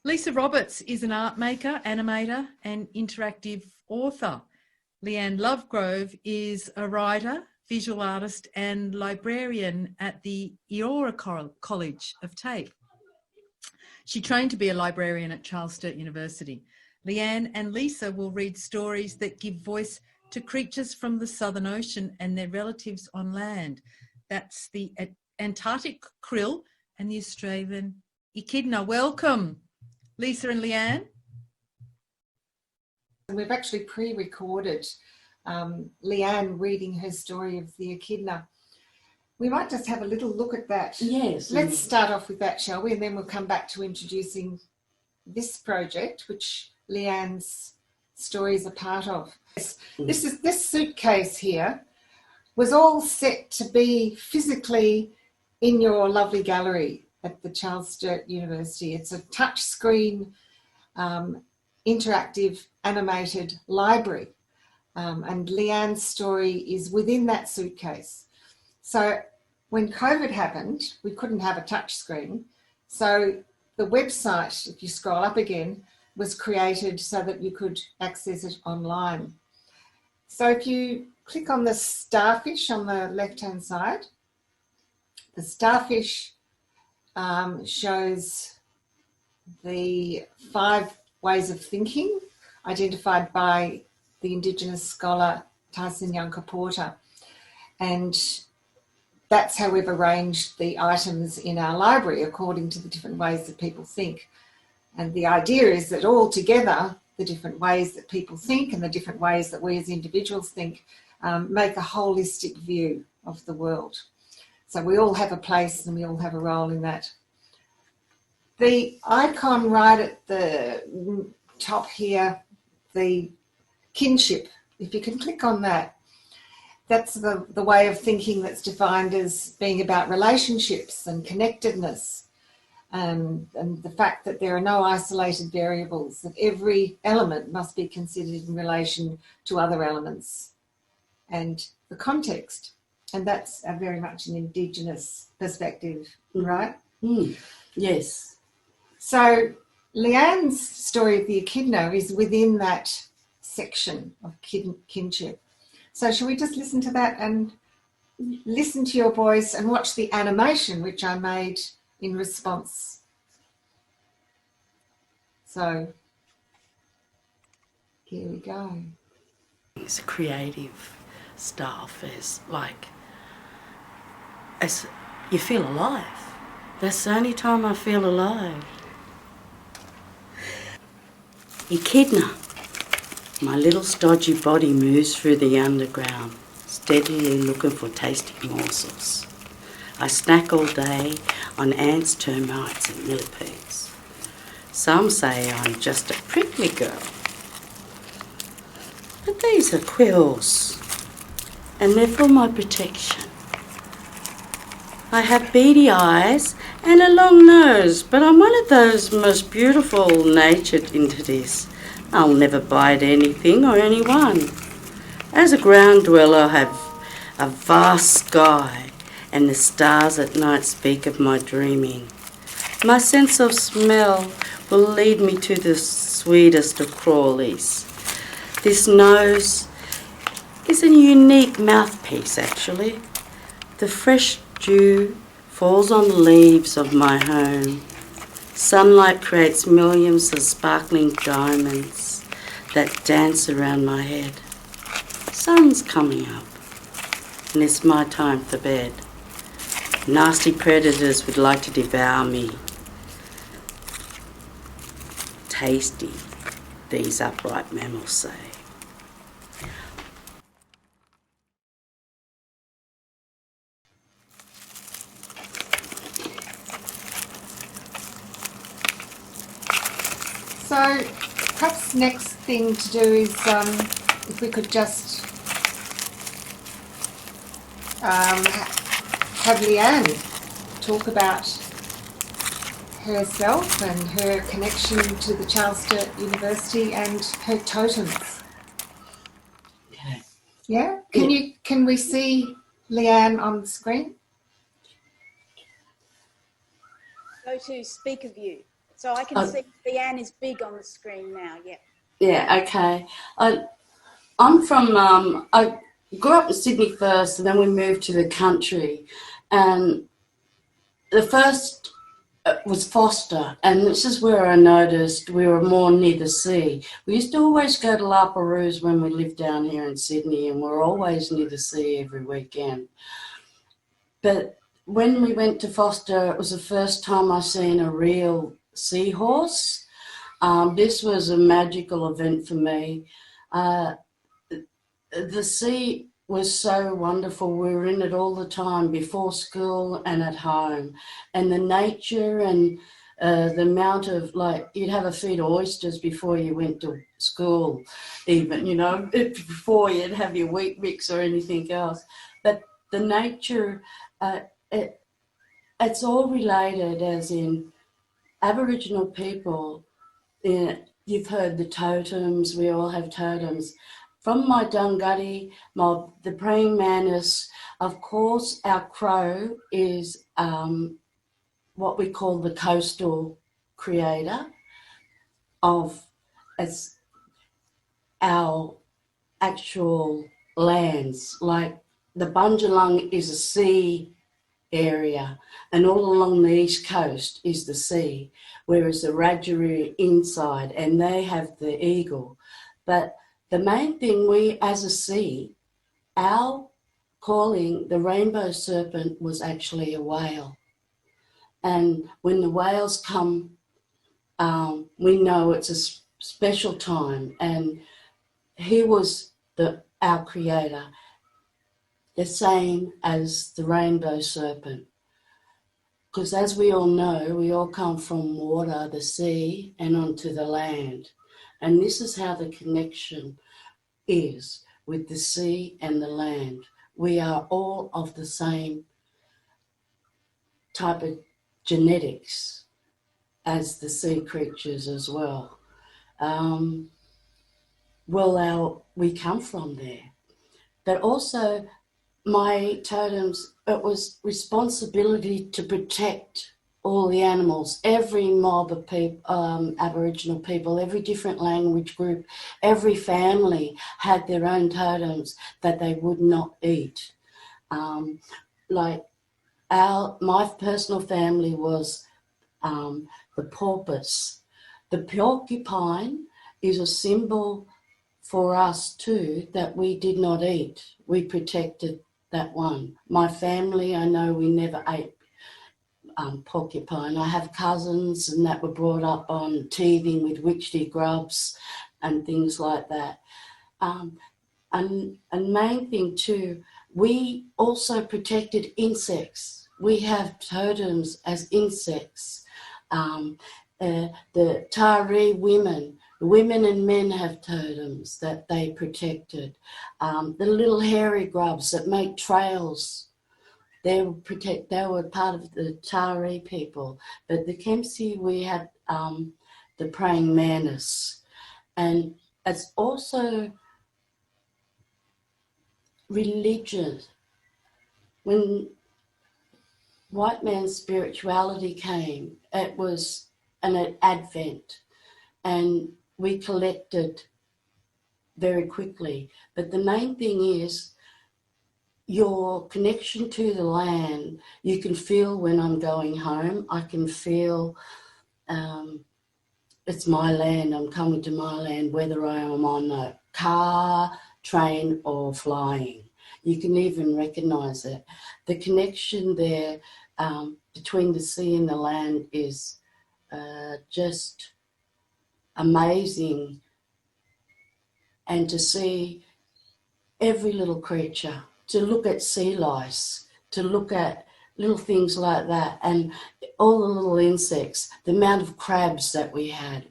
Lisa Roberts is an art maker, animator and interactive author. Leanne Lovegrove is a writer, visual artist and librarian at the Eora College of Tape. She trained to be a librarian at Charles Sturt University. Leanne and Lisa will read stories that give voice to creatures from the Southern Ocean and their relatives on land. That's the Antarctic krill and the Australian echidna. Welcome, Lisa and Leanne. We've actually pre-recorded Leanne reading her story of the echidna. We might just have a little look at that. Yes. Let's start off with that, shall we? And then we'll come back to introducing this project, which Leanne's story is a part of. This suitcase here was all set to be physically in your lovely gallery at the Charles Sturt University. It's a touch screen, interactive, animated library. And Leanne's story is within that suitcase. So when COVID happened, we couldn't have a touch screen. So the website, if you scroll up again, was created so that you could access it online. So if you click on the starfish on the left-hand side, the starfish shows the 5 ways of thinking identified by the Indigenous scholar Tyson Yunker Porter. And that's how we've arranged the items in our library according to the different ways that people think. And the idea is that all together, the different ways that people think and the different ways that we as individuals think make a holistic view of the world. So we all have a place and we all have a role in that. The icon right at the top here, the kinship, if you can click on that, that's the way of thinking that's defined as being about relationships and connectedness, and the fact that there are no isolated variables, that every element must be considered in relation to other elements and the context. And that's very much an Indigenous perspective, right? Mm. Yes. So Leanne's story of the echidna is within that section of kinship. So shall we just listen to that and listen to your voice and watch the animation which I made in response. So here we go. It's a creative stuff. It's like, you feel alive. That's the only time I feel alive. Echidna. My little stodgy body moves through the underground, steadily looking for tasty morsels. I snack all day on ants, termites and millipedes. Some say I'm just a prickly girl. But these are quills, and they're for my protection. I have beady eyes and a long nose, but I'm one of those most beautiful natured entities. I'll never bite anything or anyone. As a ground dweller, I have a vast sky, and the stars at night speak of my dreaming. My sense of smell will lead me to the sweetest of crawlies. This nose is a unique mouthpiece, actually. The fresh dew falls on the leaves of my home. Sunlight creates millions of sparkling diamonds that dance around my head. Sun's coming up, and it's my time for bed. Nasty predators would like to devour me. Tasty, these upright mammals say. So perhaps next thing to do is if we could just have Leanne talk about herself and her connection to the Charles Sturt University and her totems. Okay. Yeah? Can we see Leanne on the screen? Go to speaker view. So I can see Leanne is big on the screen now. Yeah. Yeah. Okay. I'm from. I grew up in Sydney first, and then we moved to the country, and the first was Foster, and this is where I noticed we were more near the sea. We used to always go to La Perouse when we lived down here in Sydney, and we're always near the sea every weekend. But when we went to Foster, it was the first time I seen a real seahorse. This was a magical event for me. The sea was so wonderful. We were in it all the time, before school and at home. And the nature and the amount of, like, you'd have a feed of oysters before you went to school, even, you know, before you'd have your wheat mix or anything else. But the nature, it's all related, as in Aboriginal people. You've heard the totems, we all have totems. From my Dungutty, the praying mantis, of course, our crow is what we call the coastal creator of our actual lands. Like the Bundjalung is a sea area, and all along the east coast is the sea, whereas the Wiradjuri inside, and they have the eagle. But the main thing, we as a sea, our calling the rainbow serpent was actually a whale. And when the whales come, we know it's a special time, and he was our creator, the same as the rainbow serpent. Because as we all know, we all come from water, the sea, and onto the land. And this is how the connection is with the sea and the land. We are all of the same type of genetics as the sea creatures as well. We come from there. But also, my totems, it was responsibility to protect all the animals, every mob of people, Aboriginal people, every different language group, every family had their own totems that they would not eat. My personal family was the porpoise. The porcupine is a symbol for us too that we did not eat. We protected that one. My family, I know we never ate porcupine. I have cousins and that were brought up on teething with witchetty grubs and things like that. And main thing too, we also protected insects. We have totems as insects. The Taree women and men have totems that they protected. The little hairy grubs that make trails, they were part of the Taree people. But the Kempsey, we had the praying mantis. And it's also religion. When white man's spirituality came, it was an advent, and we collected very quickly. But the main thing is your connection to the land. You can feel when I'm going home. I can feel it's my land. I'm coming to my land, whether I am on a car, train or flying. You can even recognise it. The connection there between the sea and the land is just amazing. And to see every little creature, to look at sea lice, to look at little things like that, and all the little insects, the amount of crabs that we had,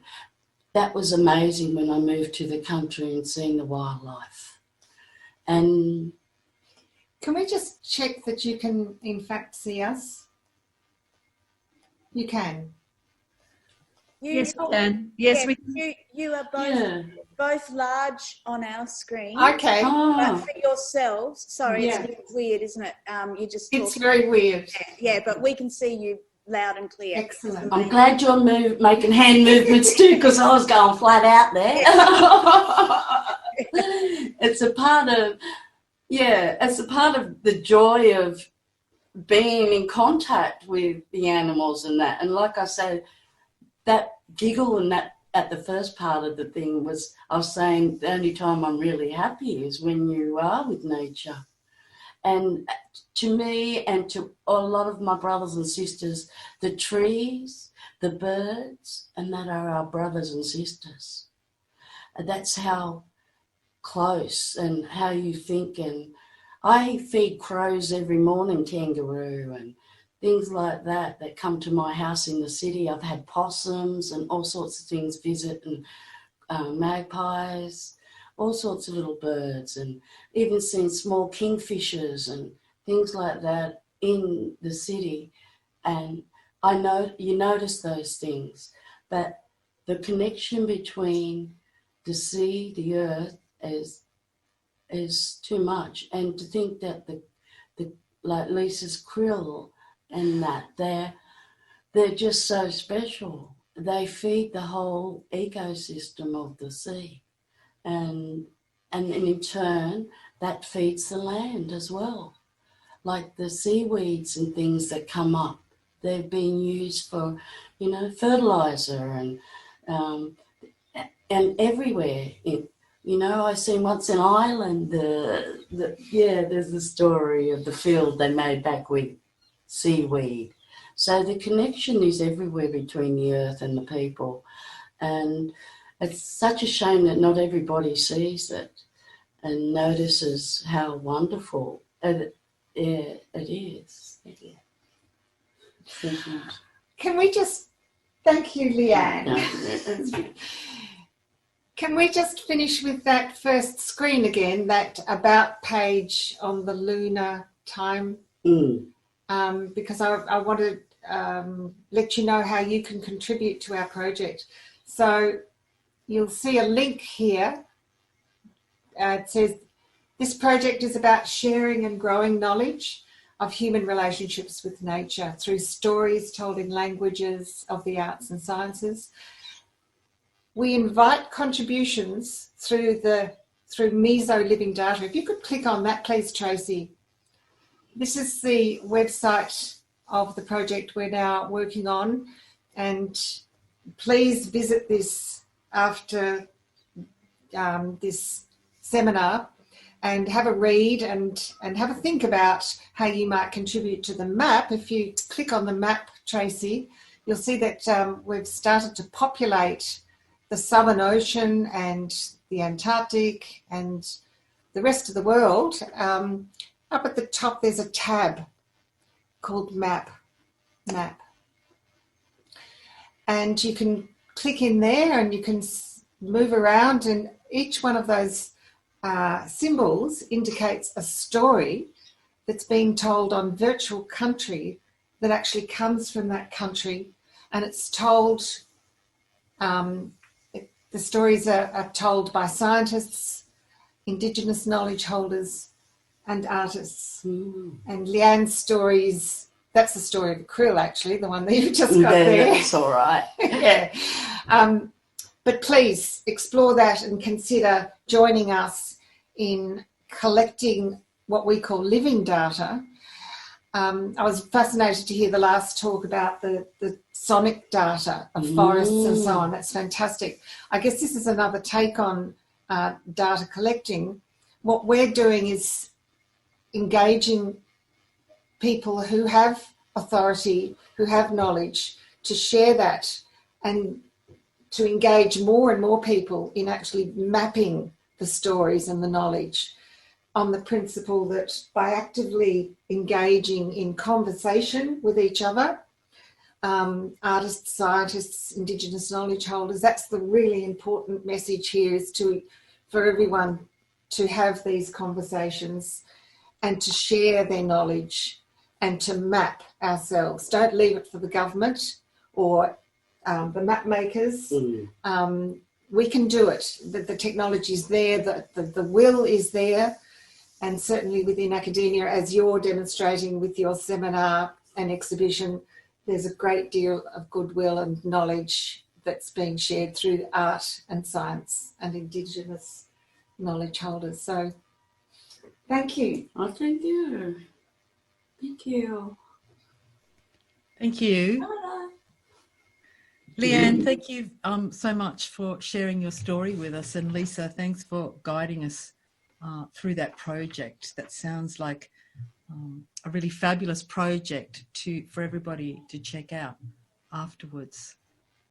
that was amazing when I moved to the country and seeing the wildlife. And can we just check that you can in fact see us? You can. Yes, we can. Yes, we can. You are both large on our screen. Okay. But for yourselves, sorry, Yeah. it's a bit weird, isn't it? You just It's very weird. Yeah, but we can see you loud and clear. Excellent. I'm glad you're making hand movements too, because I was going flat out there. It's a part of, it's a part of the joy of being in contact with the animals and that. And like I said, that giggle and that at the first part of the thing was, I was saying the only time I'm really happy is when you are with nature. And to me and to a lot of my brothers and sisters, the trees, the birds, and that are our brothers and sisters. And that's how close and how you think. And I feed crows every morning, kangaroo and things like that come to my house in the city. I've had possums and all sorts of things visit, and magpies, all sorts of little birds, and even seen small kingfishers and things like that in the city. And I know you notice those things, but the connection between the sea, the earth, is too much. And to think that the like Lisa's krill and that they're just so special. They feed the whole ecosystem of the sea, and in turn that feeds the land as well. Like the seaweeds and things that come up, they've been used for, fertilizer and everywhere. I seen once in Ireland, there's the story of the field they made back with seaweed. So the connection is everywhere between the earth and the people. And it's such a shame that not everybody sees it and notices how wonderful it is. Can we just, thank you, Leanne. Can we just finish with that first screen again, that about page on the lunar time? Because I want to let you know how you can contribute to our project. So you'll see a link here. It says, this project is about sharing and growing knowledge of human relationships with nature through stories told in languages of the arts and sciences. We invite contributions through Meso Living Data. If you could click on that, please, Tracy. This is the website of the project we're now working on, and please visit this after this seminar and have a read and have a think about how you might contribute to the map. If you click on the map, Tracy, you'll see that we've started to populate the Southern Ocean and the Antarctic and the rest of the world. Up at the top, there's a tab called Map. And you can click in there and you can move around, and each one of those symbols indicates a story that's being told on virtual country that actually comes from that country, and it's told, the stories are told by scientists, Indigenous knowledge holders and artists. And Leanne's stories, that's the story of the krill, actually, the one that you just got there. That's all right. Yeah. But please explore that and consider joining us in collecting what we call living data. I was fascinated to hear the last talk about the sonic data of forests and so on. That's fantastic. I guess this is another take on data collecting. What we're doing is engaging people who have authority, who have knowledge, to share that and to engage more and more people in actually mapping the stories and the knowledge, on the principle that by actively engaging in conversation with each other, artists, scientists, Indigenous knowledge holders, that's the really important message here, is for everyone to have these conversations and to share their knowledge and to map ourselves. Don't leave it for the government or the map makers. We can do it. The technology is there, the will is there, and certainly within academia, as you're demonstrating with your seminar and exhibition, there's a great deal of goodwill and knowledge that's being shared through art and science and Indigenous knowledge holders. So thank you. Oh, thank you. Thank you. Thank you. Leanne, thank you so much for sharing your story with us. And Lisa, thanks for guiding us through that project. That sounds like a really fabulous project for everybody to check out afterwards.